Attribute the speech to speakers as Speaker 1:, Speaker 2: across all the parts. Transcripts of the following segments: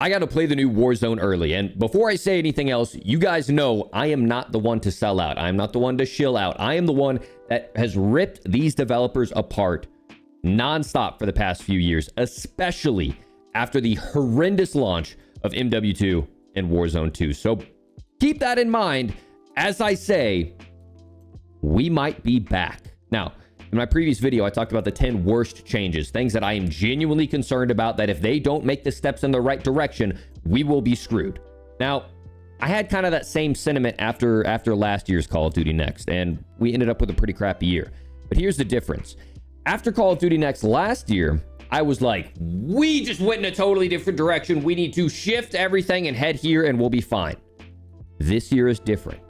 Speaker 1: I got to play the new Warzone early. And before I say anything else, you guys know I am not the one to sell out. I am not the one to shill out. I am the one that has ripped these developers apart nonstop for the past few years, especially after the horrendous launch of MW2 and Warzone 2. So keep that in mind as I say, we might be back. Now, in my previous video, I talked about the 10 worst changes, things that I am genuinely concerned about, that if they don't make the steps in the right direction, we will be screwed. Now, I had kind of that same sentiment after last year's Call of Duty Next, and we ended up with a pretty crappy year. But here's the difference. After Call of Duty Next last year, I was like, we just went in a totally different direction. We need to shift everything and head here and we'll be fine. This year is different,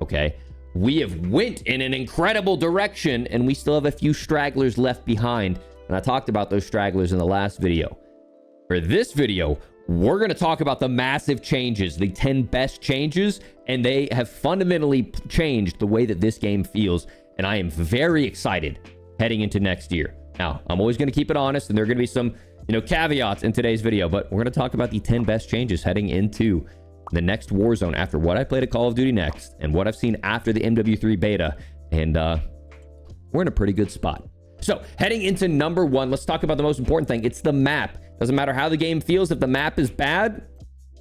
Speaker 1: okay? We have went in an incredible direction and we still have a few stragglers left behind. And I talked about those stragglers in the last video. For this video, we're going to talk about the massive changes, the 10 best changes, and they have fundamentally changed the way that this game feels. And I am very excited heading into next year. Now, I'm always going to keep it honest, and there are going to be some, caveats in today's video, but we're going to talk about the 10 best changes heading into the next Warzone after what I played at Call of Duty Next and what I've seen after the MW3 beta, and we're in a pretty good spot. So heading into number one, let's talk about the most important thing. It's the map. Doesn't matter how the game feels. If the map is bad,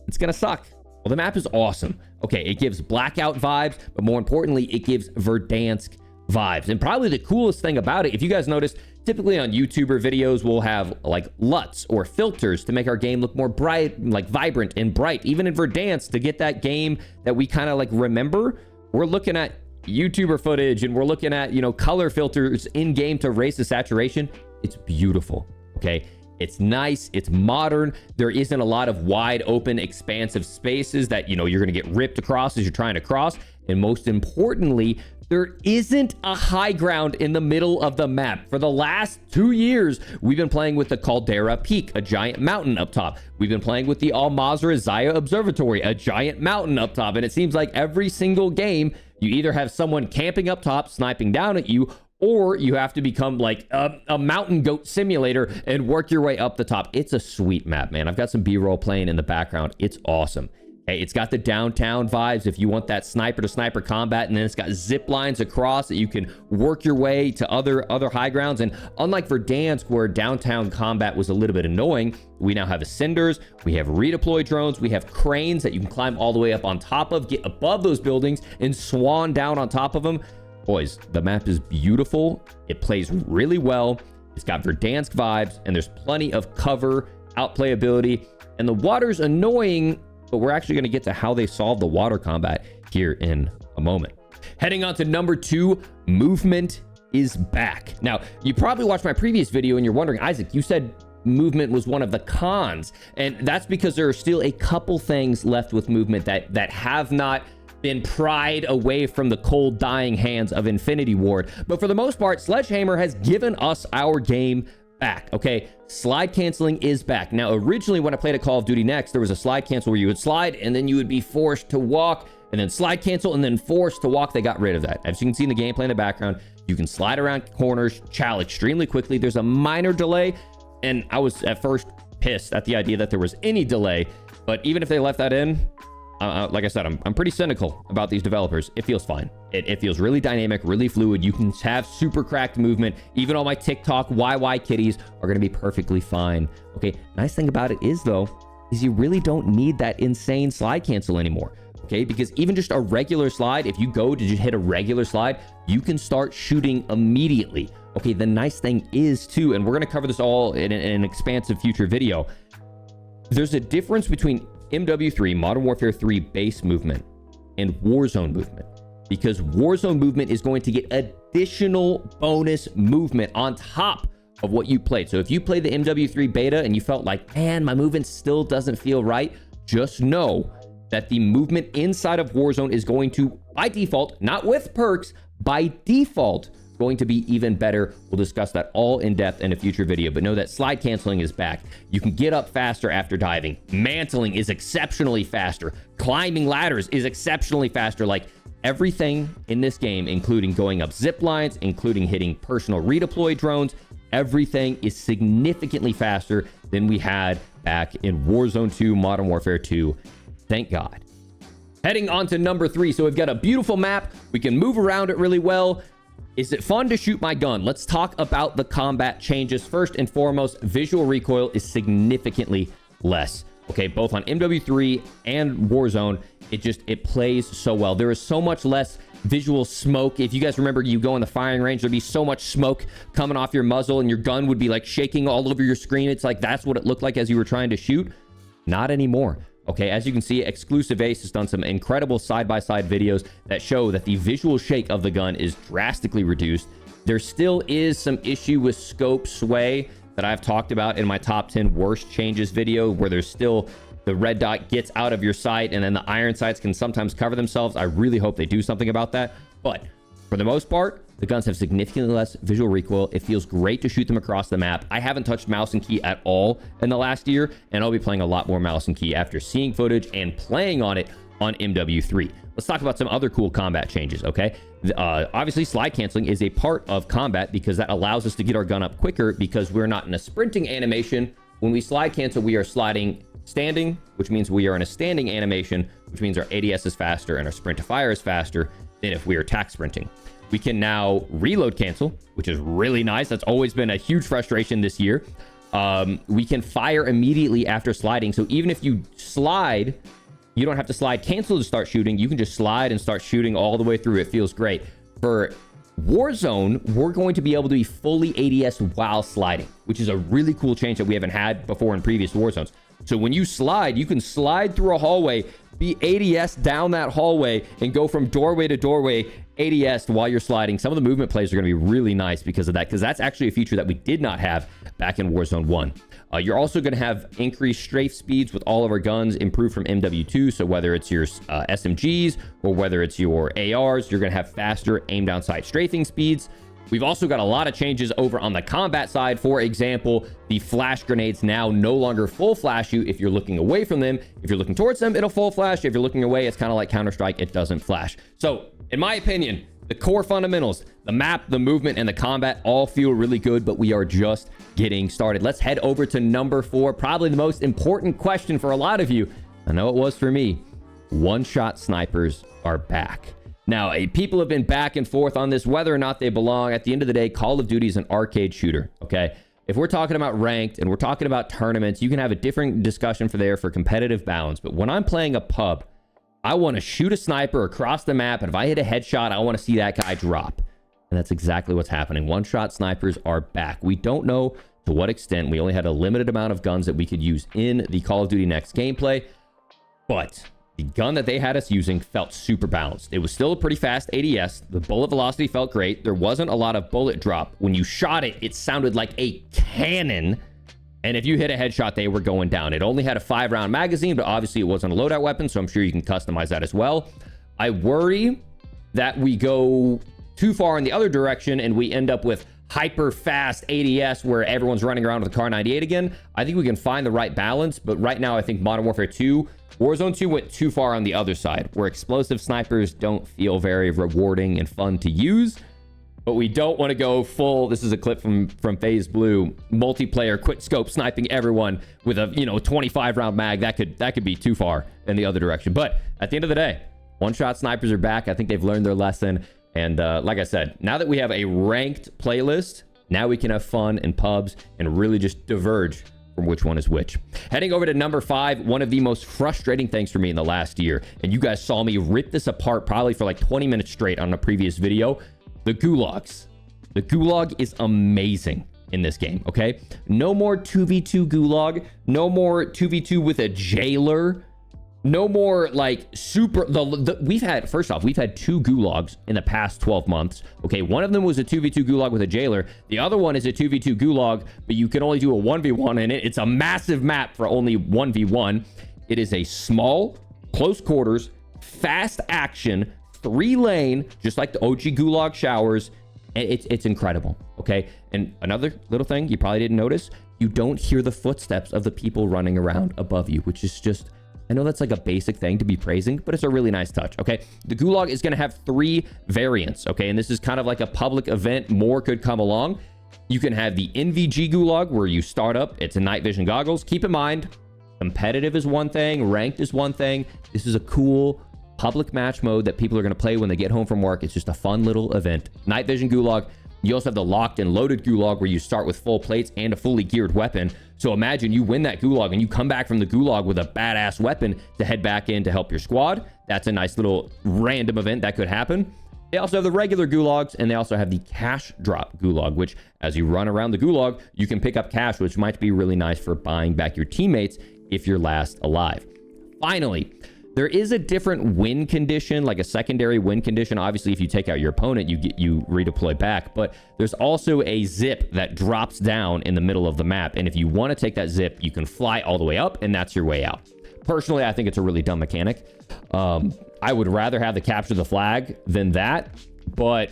Speaker 1: it's going to suck. Well, the map is awesome. Okay, it gives Blackout vibes, but more importantly, it gives Verdansk vibes. And probably the coolest thing about it, if you guys noticed, typically on YouTuber videos, we'll have like LUTs or filters to make our game look more bright, like vibrant and bright. Even in Verdansk, to get that game that we kind of like remember, we're looking at YouTuber footage and we're looking at, color filters in game to raise the saturation. It's beautiful. Okay. It's nice. It's modern. There isn't a lot of wide open, expansive spaces that, you're going to get ripped across as you're trying to cross. And most importantly, there isn't a high ground in the middle of the map. For the last 2 years, we've been playing with the Caldera Peak, a giant mountain up top. We've been playing with the Al-Mazrah Zaya Observatory, a giant mountain up top. And it seems like every single game, you either have someone camping up top, sniping down at you, or you have to become like a mountain goat simulator and work your way up the top. It's a sweet map, man. I've got some B-roll playing in the background. It's awesome. Hey, it's got the downtown vibes if you want that sniper to sniper combat, and then it's got zip lines across that you can work your way to other high grounds. And unlike Verdansk, where downtown combat was a little bit annoying, we now have ascenders, we have redeploy drones, we have cranes that you can climb all the way up on top of, get above those buildings, and swan down on top of them. Boys, the map is beautiful. It plays really well. It's got Verdansk vibes, and there's plenty of cover, outplayability, and the water's annoying, but we're actually going to get to how they solve the water combat here in a moment. Heading on to number 2, movement is back. Now, you probably watched my previous video and you're wondering, Isaac, you said movement was one of the cons, and that's because there are still a couple things left with movement that have not been pried away from the cold, dying hands of Infinity Ward. But for the most part, Sledgehammer has given us our game back. Okay, slide canceling is back. Now, originally when I played a Call of Duty Next, there was a slide cancel where you would slide and then you would be forced to walk, and then slide cancel and then forced to walk. They got rid of that. As you can see in the gameplay in the background, you can slide around corners, chow extremely quickly. There's a minor delay, and I was at first pissed at the idea that there was any delay, but even if they left that in, like I said, I'm pretty cynical about these developers. It feels fine. It feels really dynamic, really fluid. You can have super cracked movement. Even all my TikTok YY kitties are going to be perfectly fine. Okay, nice thing about it is, though, is you really don't need that insane slide cancel anymore. Okay, because even just a regular slide, if you go to just hit a regular slide, you can start shooting immediately. Okay, the nice thing is, too, and we're going to cover this all in an expansive future video, there's a difference between MW3, Modern Warfare 3 base movement, and Warzone movement, because Warzone movement is going to get additional bonus movement on top of what you played. So if you played the MW3 beta and you felt like, man, my movement still doesn't feel right, just know that the movement inside of Warzone is going to, by default, not with perks, by default, going to be even better. We'll discuss that all in depth in a future video, but know that slide canceling is back. You can get up faster after diving. Mantling is exceptionally faster. Climbing ladders is exceptionally faster. Like, everything in this game, including going up zip lines, including hitting personal redeploy drones, everything is significantly faster than we had back in Warzone 2, Modern Warfare 2. Thank God. Heading on to number 3. So we've got a beautiful map. We can move around it really well. Is it fun to shoot my gun? Let's talk about the combat changes. First and foremost, visual recoil is significantly less. Okay, both on MW3 and Warzone, it plays so well. There is so much less visual smoke. If you guys remember, you go in the firing range, there'd be so much smoke coming off your muzzle and your gun would be like shaking all over your screen. It's like that's what it looked like as you were trying to shoot. Not anymore. Okay, as you can see, Exclusive Ace has done some incredible side-by-side videos that show that the visual shake of the gun is drastically reduced. There still is some issue with scope sway that I've talked about in my top 10 worst changes video, where there's still the red dot gets out of your sight and then the iron sights can sometimes cover themselves. I really hope they do something about that. But for the most part, the guns have significantly less visual recoil. It feels great to shoot them across the map. I haven't touched mouse and key at all in the last year, and I'll be playing a lot more mouse and key after seeing footage and playing on it on MW3. Let's talk about some other cool combat changes, okay? Obviously, slide canceling is a part of combat because that allows us to get our gun up quicker because we're not in a sprinting animation. When we slide cancel, we are sliding standing, which means we are in a standing animation, which means our ADS is faster and our sprint to fire is faster than if we are tack sprinting. We can now reload cancel, which is really nice. That's always been a huge frustration this year. We can fire immediately after sliding. So even if you slide, you don't have to slide cancel to start shooting. You can just slide and start shooting all the way through. It feels great. For Warzone, we're going to be able to be fully ADS while sliding, which is a really cool change that we haven't had before in previous Warzones. So when you slide, you can slide through a hallway, be ADS down that hallway, and go from doorway to doorway ADS while you're sliding. Some of the movement plays are going to be really nice because of that, because that's actually a feature that we did not have back in Warzone 1. You're also going to have increased strafe speeds with all of our guns improved from MW2. So whether it's your SMGs or whether it's your ARs, you're going to have faster aim down sight strafing speeds. We've also got a lot of changes over on the combat side. For example, the flash grenades now no longer full flash you if you're looking away from them. If you're looking towards them, it'll full flash. If you're looking away, it's kind of like Counter-Strike. It doesn't flash. So in my opinion, the core fundamentals, the map, the movement, and the combat all feel really good, but we are just getting started. Let's head over to number 4. Probably the most important question for a lot of you. I know it was for me. One-shot snipers are back. Now, people have been back and forth on this, whether or not they belong. At the end of the day, Call of Duty is an arcade shooter, okay? If we're talking about ranked and we're talking about tournaments, you can have a different discussion for competitive balance. But when I'm playing a pub, I want to shoot a sniper across the map, and if I hit a headshot, I want to see that guy drop. And that's exactly what's happening. One-shot snipers are back. We don't know to what extent. We only had a limited amount of guns that we could use in the Call of Duty Next gameplay, but the gun that they had us using felt super balanced. It was still a pretty fast ADS. The bullet velocity felt great. There wasn't a lot of bullet drop. When you shot it, it sounded like a cannon. And if you hit a headshot, they were going down. It only had a 5-round magazine, but obviously it wasn't a loadout weapon, so I'm sure you can customize that as well. I worry that we go too far in the other direction and we end up with hyper fast ADS where everyone's running around with a Kar 98 again. I think we can find the right balance, but right now I think Modern Warfare 2, Warzone 2 went too far on the other side, where explosive snipers don't feel very rewarding and fun to use. But we don't want to go full, this is a clip from FaZe Blue, multiplayer quick scope sniping everyone with a 25-round mag. That could be too far in the other direction. But at the end of the day, one-shot snipers are back. I think they've learned their lesson. And like I said, now that we have a ranked playlist, now we can have fun in pubs and really just diverge from which one is which. Heading over to number 5, one of the most frustrating things for me in the last year, and you guys saw me rip this apart probably for like 20 minutes straight on a previous video, the gulags. The gulag is amazing in this game, okay? No more 2v2 gulag, no more 2v2 with a jailer, no more like super, we've had 2 gulags in the past 12 months. Okay, one of them was a 2v2 gulag with a jailer. The other one is a 2v2 gulag, but you can only do a 1v1 in it. It's a massive map for only 1v1. It is a small, close quarters, fast action, 3-lane, just like the OG gulag showers. It's incredible, okay? And another little thing you probably didn't notice, you don't hear the footsteps of the people running around above you, which is just, I know that's like a basic thing to be praising, but it's a really nice touch, okay? The gulag is going to have 3 variants, okay? And this is kind of like a public event. More could come along. You can have the NVG gulag where you start up. It's a night vision goggles. Keep in mind, competitive is one thing, ranked is one thing. This is a cool public match mode that people are going to play when they get home from work. It's just a fun little event. Night vision gulag. You also have the locked and loaded gulag where you start with full plates and a fully geared weapon. So imagine you win that gulag and you come back from the gulag with a badass weapon to head back in to help your squad. That's a nice little random event that could happen. They also have the regular gulags, and they also have the cash drop gulag, which as you run around the gulag, you can pick up cash, which might be really nice for buying back your teammates if you're last alive. Finally, there is a different win condition, like a secondary win condition. Obviously, if you take out your opponent, you redeploy back. But there's also a zip that drops down in the middle of the map. And if you want to take that zip, you can fly all the way up, and that's your way out. Personally, I think it's a really dumb mechanic. I would rather have the capture the flag than that, but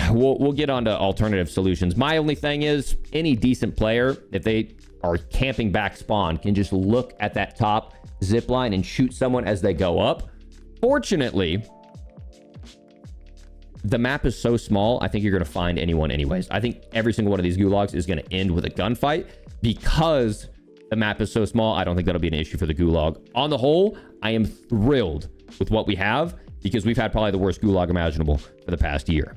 Speaker 1: we'll get on to alternative solutions. My only thing is any decent player, if they are camping back spawn, can just look at that top zip line and shoot someone as they go up. Fortunately, the map is so small, I think you're going to find anyone anyways. I think every single one of these gulags is going to end with a gunfight because the map is so small. I don't think that'll be an issue for the gulag. On the whole, I am thrilled with what we have because we've had probably the worst gulag imaginable for the past year.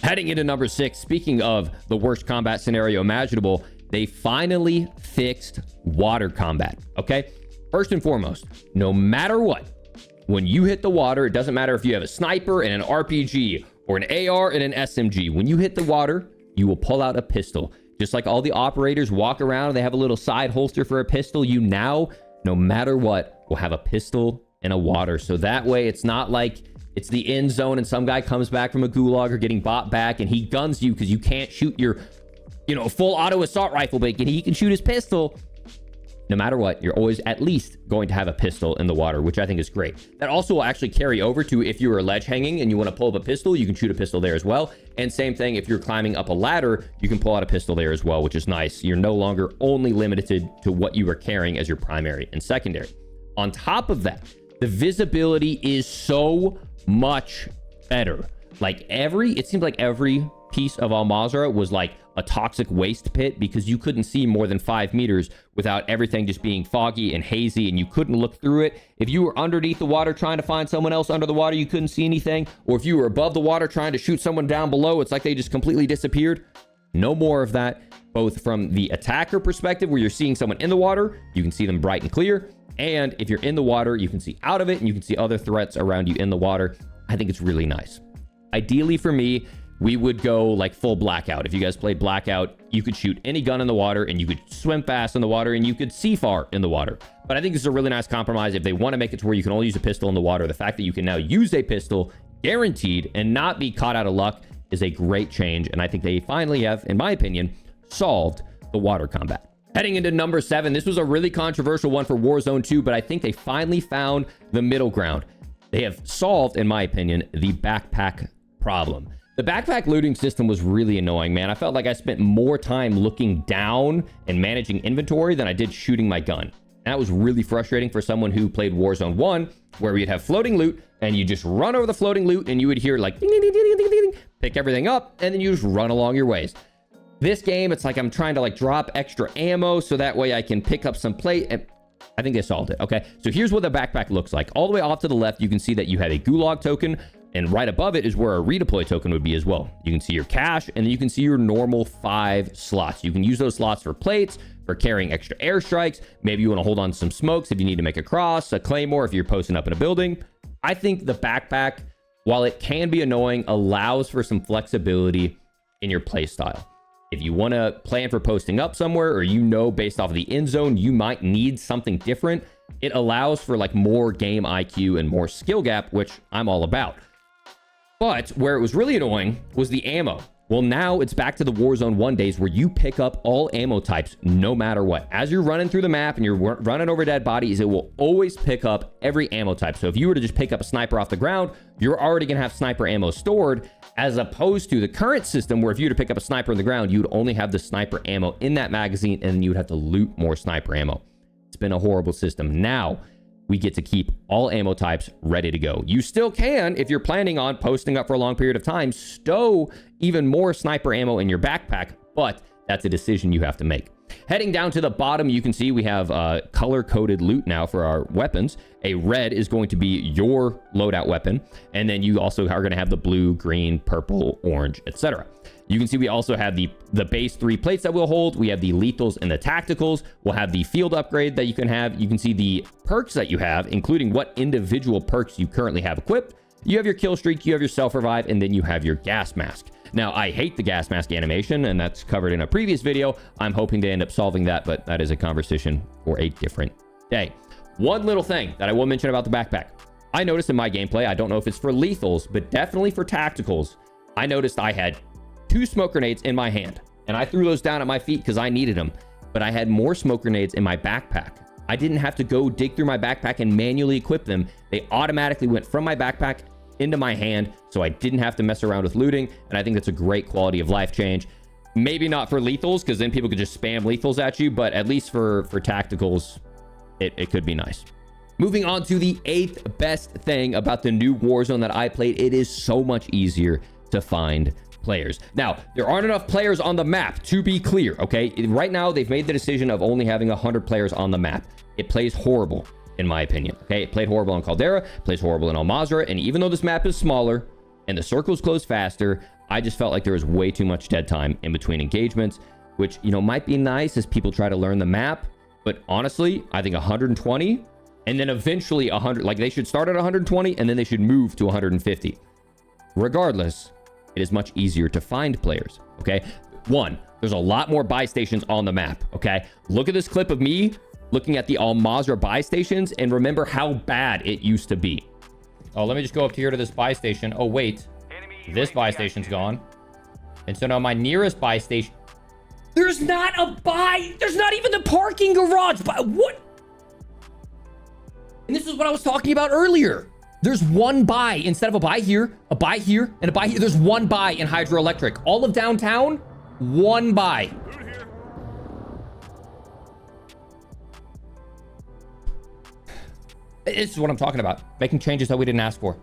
Speaker 1: Heading into number 6, speaking of the worst combat scenario imaginable, they finally fixed water combat. Okay, first and foremost, no matter what, when you hit the water, it doesn't matter if you have a sniper and an RPG or an AR and an SMG. When you hit the water, you will pull out a pistol. Just like all the operators walk around and they have a little side holster for a pistol, you now, no matter what, will have a pistol and a water. So that way it's not like it's the end zone and some guy comes back from a gulag or getting bought back and he guns you because you can't shoot your, full auto assault rifle, but he can shoot his pistol. No matter what, you're always at least going to have a pistol in the water, which I think is great. That also will actually carry over to if you are ledge hanging and you want to pull up a pistol, you can shoot a pistol there as well. And same thing, if you're climbing up a ladder, you can pull out a pistol there as well, which is nice. You're no longer only limited to what you are carrying as your primary and secondary. On top of that, the visibility is so much better. It seems like every piece of Al-Mazrah was like a toxic waste pit because you couldn't see more than 5 meters without everything just being foggy and hazy and you couldn't look through it. If you were underneath the water trying to find someone else under the water, you couldn't see anything. Or if you were above the water trying to shoot someone down below, it's like they just completely disappeared. No more of that, both from the attacker perspective where you're seeing someone in the water, you can see them bright and clear. And if you're in the water, you can see out of it and you can see other threats around you in the water. I think it's really nice. Ideally for me, we would go like full blackout. If you guys played blackout, you could shoot any gun in the water and you could swim fast in the water and you could see far in the water. But I think this is a really nice compromise if they want to make it to where you can only use a pistol in the water. The fact that you can now use a pistol guaranteed and not be caught out of luck is a great change. And I think they finally have, in my opinion, solved the water combat. Heading into number 7, this was a really controversial one for Warzone 2, but I think they finally found the middle ground. They have solved, in my opinion, the backpack problem. The backpack looting system was really annoying, man. I felt like I spent more time looking down and managing inventory than I did shooting my gun. That was really frustrating for someone who played Warzone 1, where we'd have floating loot and you just run over the floating loot and you would hear like ding, ding, ding, ding, ding, ding, pick everything up and then you just run along your ways. This game, it's like I'm trying to like drop extra ammo so that way I can pick up some plate. And I think they solved it. Okay, so here's what the backpack looks like. All the way off to the left, you can see that you have a gulag token, and right above it is where a redeploy token would be as well. You can see your cash, and then you can see your normal 5 slots. You can use those slots for plates, for carrying extra airstrikes. Maybe you want to hold on to some smokes if you need to make a cross, a claymore if you're posting up in a building. I think the backpack, while it can be annoying, allows for some flexibility in your play style. If you want to plan for posting up somewhere, or based off of the end zone, you might need something different, it allows for like more game IQ and more skill gap, which I'm all about. But where it was really annoying was the ammo. Well, now it's back to the Warzone 1 days where you pick up all ammo types no matter what. As you're running through the map and you're running over dead bodies, it will always pick up every ammo type. So if you were to just pick up a sniper off the ground, you're already going to have sniper ammo stored, as opposed to the current system where if you were to pick up a sniper on the ground, you would only have the sniper ammo in that magazine and then you would have to loot more sniper ammo. It's been a horrible system. Now we get to keep all ammo types ready to go. You still can, if you're planning on posting up for a long period of time, stow even more sniper ammo in your backpack, but that's a decision you have to make. Heading down to the bottom, you can see we have color-coded loot now for our weapons. A red is going to be your loadout weapon, and then you also are going to have the blue, green, purple, orange, etc. You can see we also have the base 3 plates that we'll hold. We have the lethals and the tacticals. We'll have the field upgrade that you can have. You can see the perks that you have, including what individual perks you currently have equipped. You have your kill streak, you have your self-revive, and then you have your gas mask. Now, I hate the gas mask animation, and that's covered in a previous video. I'm hoping to end up solving that, but that is a conversation for a different day. One little thing that I will mention about the backpack. I noticed in my gameplay, I don't know if it's for lethals, but definitely for tacticals, I noticed I had 2 smoke grenades in my hand, and I threw those down at my feet because I needed them, but I had more smoke grenades in my backpack. I didn't have to go dig through my backpack and manually equip them. They automatically went from my backpack into my hand, so I didn't have to mess around with looting, and I think that's a great quality of life change. Maybe not for lethals, because then people could just spam lethals at you, but at least for tacticals, it could be nice. Moving on to the 8th best thing about the new Warzone that I played, it is so much easier to find players. Now, there aren't enough players on the map, to be clear, okay? Right now, they've made the decision of only having 100 players on the map. It plays horrible, in my opinion, okay? It played horrible on Caldera, plays horrible in Al Mazrah, and even though this map is smaller and the circles close faster, I just felt like there was way too much dead time in between engagements, which, you know, might be nice as people try to learn the map, but honestly, I think 120 and then eventually 100, like they should start at 120 and then they should move to 150. Regardless, it is much easier to find players, okay? One, there's a lot more buy stations on the map, okay? Look at this clip of me looking at the Al Mazrah buy stations and remember how bad it used to be. Oh, let me just go up here to this buy station. Oh, wait. This buy station's gone. And so now my nearest buy station... There's not a buy... There's not even the parking garage. What? And this is what I was talking about earlier. There's one buy. Instead of a buy here, and a buy here. There's one buy in Hydroelectric. All of downtown, one buy. This is what I'm talking about. Making changes that we didn't ask for.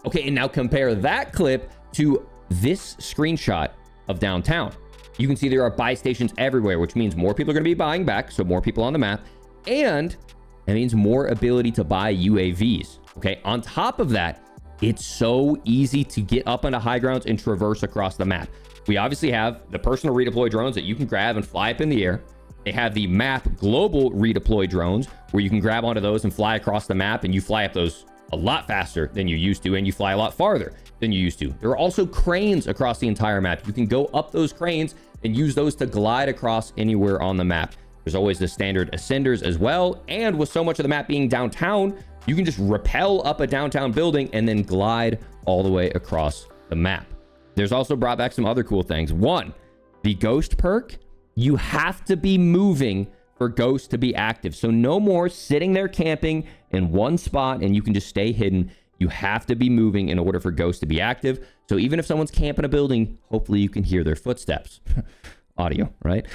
Speaker 1: Okay, and now compare that clip to this screenshot of downtown. You can see there are buy stations everywhere, which means more people are going to be buying back, so more people on the map, and that means more ability to buy UAVs. Okay, on top of that, it's so easy to get up onto high grounds and traverse across the map. We obviously have the personal redeploy drones that you can grab and fly up in the air. They have the map global redeploy drones where you can grab onto those and fly across the map, and you fly up those a lot faster than you used to, and you fly a lot farther than you used to. There are also cranes across the entire map. You can go up those cranes and use those to glide across anywhere on the map. There's always the standard ascenders as well, and with so much of the map being downtown, you can just rappel up a downtown building and then glide all the way across the map. There's also brought back some other cool things. One, the ghost perk. You have to be moving for ghost to be active. So no more sitting there camping in one spot and you can just stay hidden. You have to be moving in order for ghost to be active. So even if someone's camping a building, hopefully you can hear their footsteps. Audio, right?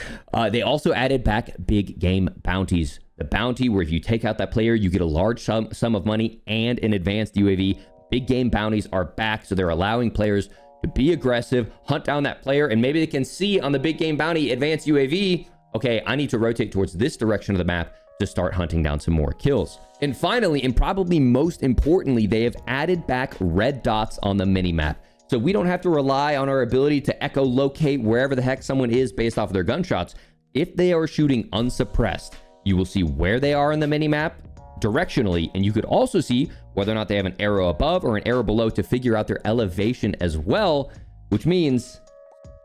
Speaker 1: They also added back big game bounties. The bounty where if you take out that player, you get a large sum of money and an advanced UAV. Big game bounties are back, so they're allowing players to be aggressive, hunt down that player, and maybe they can see on the big game bounty advanced UAV, okay, I need to rotate towards this direction of the map to start hunting down some more kills. And finally, and probably most importantly, they have added back red dots on the minimap. So we don't have to rely on our ability to echolocate wherever the heck someone is based off of their gunshots. If they are shooting unsuppressed, you will see where they are in the minimap directionally, and you could also see whether or not they have an arrow above or an arrow below to figure out their elevation as well, which means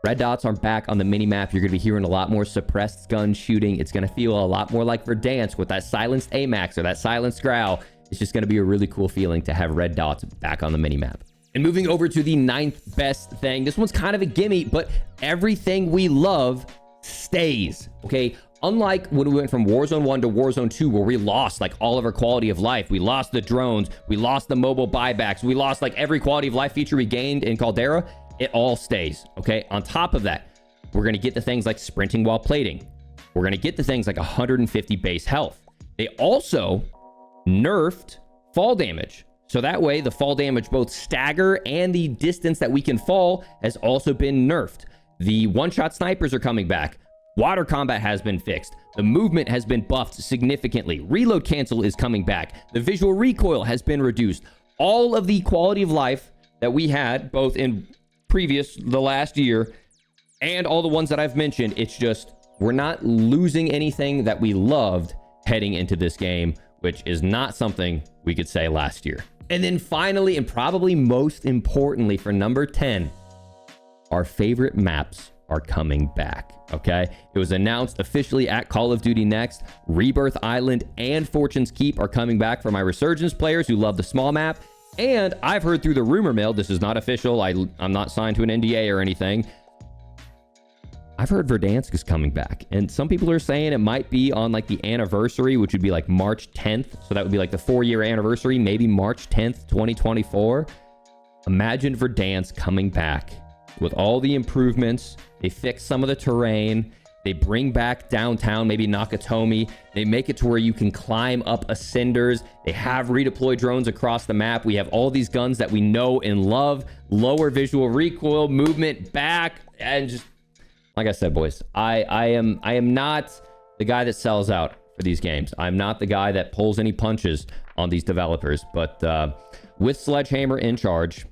Speaker 1: red dots are back on the minimap. You're going to be hearing a lot more suppressed gun shooting. It's going to feel a lot more like Verdansk with that silenced AMAX or that silenced growl. It's just going to be a really cool feeling to have red dots back on the minimap. And moving over to the 9th best thing. This one's kind of a gimme, but everything we love stays, okay? Unlike when we went from Warzone 1 to Warzone 2, where we lost like all of our quality of life. We lost the drones. We lost the mobile buybacks. We lost like every quality of life feature we gained in Caldera. It all stays, okay? On top of that, we're going to get the things like sprinting while plating. We're going to get the things like 150 base health. They also nerfed fall damage. So that way, the fall damage, both stagger and the distance that we can fall, has also been nerfed. The one-shot snipers are coming back. Water combat has been fixed. The movement has been buffed significantly. Reload cancel is coming back. The visual recoil has been reduced. All of the quality of life that we had, both in the last year, and all the ones that I've mentioned, it's just, we're not losing anything that we loved heading into this game, which is not something we could say last year. And then finally, and probably most importantly for number 10, our favorite maps are coming back, okay? It was announced officially at Call of Duty Next. Rebirth Island and Fortune's Keep are coming back for my Resurgence players who love the small map. And I've heard through the rumor mill, this is not official, I'm not signed to an NDA or anything, I've heard Verdansk is coming back. And some people are saying it might be on like the anniversary, which would be like March 10th. So that would be like the 4-year anniversary, maybe March 10th, 2024. Imagine Verdansk coming back with all the improvements. They fix some of the terrain. They bring back downtown, maybe Nakatomi. They make it to where you can climb up ascenders. They have redeploy drones across the map. We have all these guns that we know and love. Lower visual recoil, movement back, and just like I said, boys, I am not the guy that sells out for these games. I'm not the guy that pulls any punches on these developers. But with Sledgehammer in charge,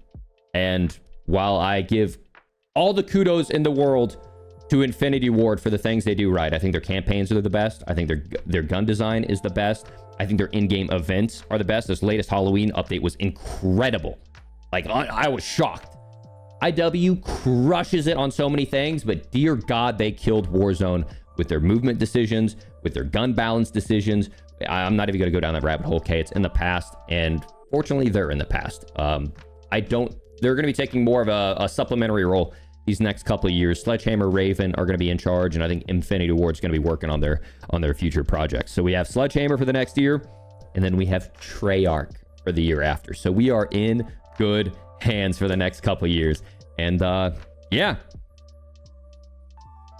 Speaker 1: and while I give all the kudos in the world to Infinity Ward for the things they do right, I think their campaigns are the best. I think their gun design is the best. I think their in-game events are the best. This latest Halloween update was incredible. Like, I was shocked. IW crushes it on so many things, but dear God, they killed Warzone with their movement decisions, with their gun balance decisions. I'm not even going to go down that rabbit hole, okay? It's in the past, and fortunately, they're in the past. They're going to be taking more of a supplementary role these next couple of years. Sledgehammer, Raven are going to be in charge, and I think Infinity Ward's going to be working on their future projects. So we have Sledgehammer for the next year, and then we have Treyarch for the year after. So we are in good hands for the next couple of years. And yeah,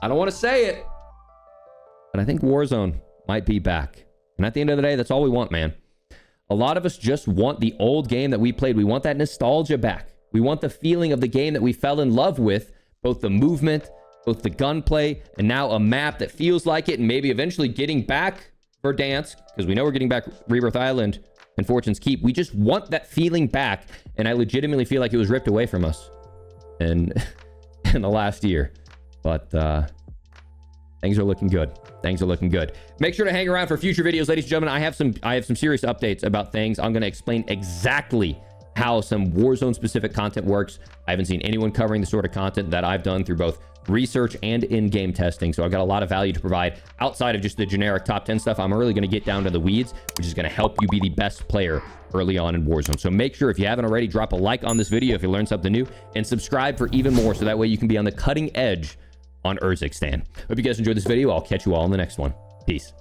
Speaker 1: I don't want to say it, but I think Warzone might be back. And at the end of the day, that's all we want, man. A lot of us just want the old game that we played. We want that nostalgia back. We want the feeling of the game that we fell in love with, both the movement, both the gunplay, and now a map that feels like it, and maybe eventually getting back Verdansk, because we know we're getting back Rebirth Island and Fortune's Keep. We just want that feeling back, and I legitimately feel like it was ripped away from us in the last year. But things are looking good. Things are looking good. Make sure to hang around for future videos, ladies and gentlemen. I have some serious updates about things. I'm going to explain exactly how some Warzone specific content works. I haven't seen anyone covering the sort of content that I've done through both research and in-game testing. So I've got a lot of value to provide outside of just the generic top 10 stuff. I'm really going to get down to the weeds, which is going to help you be the best player early on in Warzone. So make sure, if you haven't already, drop a like on this video if you learned something new, and subscribe for even more, so that way you can be on the cutting edge on Urzikstan. Hope you guys enjoyed this video. I'll catch you all in the next one. Peace.